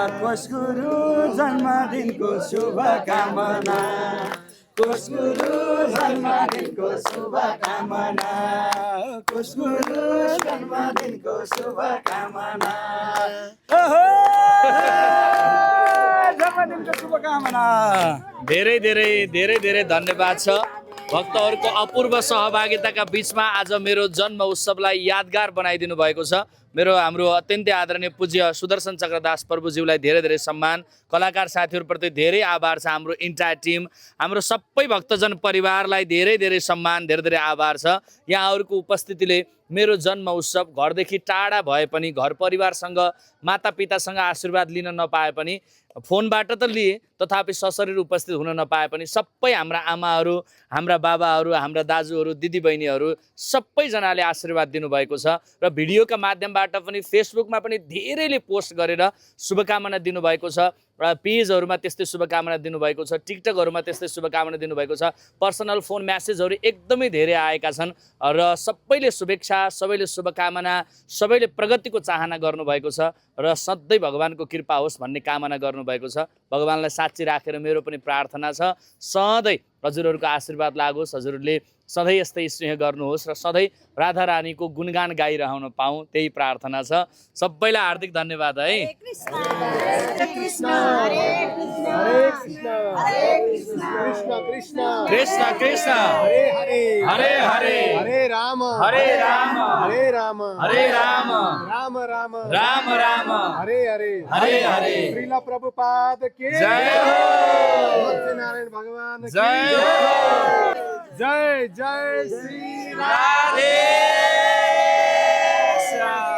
कोष गुरु जन्मदिनको शुभकामना कोष गुरु जन्मदिनको शुभकामना कोष गुरु जन्मदिनको शुभकामना जन्मदिनको शुभकामना। धेरै धेरै धेरै धेरै धन्यवाद छ भक्तहरूको अपूर्व सहभागिताका बीचमा आज मेरो जन्म उत्सवलाई यादगार बनाइदिनु भएको छ। हाम्रो अत्यन्तै आदरणीय पूज्य सुदर्शन चक्रदास प्रभुज्यूलाई धेरै धेरै सम्मान, कलाकार साथीहरूप्रति धेरै आभार छ। हाम्रो इन्टायर टिम, हाम्रो सबै भक्तजन परिवारलाई धेरै धेरै सम्मान, धेरै धेरै आभार छ। यहाँहरूको उपस्थितिले मेरो जन्म उत्सव घरदेखि टाढा भए पनि, घर परिवारसँग मातापितासँग आशीर्वाद लिन नपाए पनि, फोनबाट त लिए तथापि सशरीर उपस्थित हुन नपाए पनि सबै हाम्रा आमाहरू, हाम्रा बाबाहरू, हाम्रा दाजुहरू, दिदीबहिनीहरू सबैजनाले आशीर्वाद दिनुभएको छ र भिडियोका माध्यमबाट पनि फेसबुकमा पनि धेरैले पोस्ट गरेर शुभकामना दिनुभएको छ। पेजहरूमा त्यस्तै शुभकामना दिनुभएको छ, टिकटकहरूमा त्यस्तै शुभकामना दिनुभएको छ, पर्सनल फोन म्यासेजहरू एकदमै धेरै आएका छन् र सबैले शुभेच्छा, सबैले शुभकामना, सबैले प्रगतिको चाहना गर्नुभएको छ र सधैँ भगवानको कृपा होस् भन्ने कामना गर्नुभएको छ। भगवानलाई साँच्ची राखेर मेरो पनि प्रार्थना छ सधैँ हजुरहरूको आशीर्वाद लागोस्, हजुरहरूले सधैँ यस्तै स्नेह गर्नुहोस् र सधैँ राधा रानीको गुणगान गाइरहन पाऊँ, त्यही प्रार्थना छ। सबैलाई हार्दिक धन्यवाद है। कृष्ण कृष्ण हरे हरे हरे राम हरे राम हरे राम हरे राम राम राम राम राम हरे हरे हरे हरे। श्रील प्रभुपाद के जय हो, नारायण भगवान की जय हो। जय जय श्री राधे श्याम।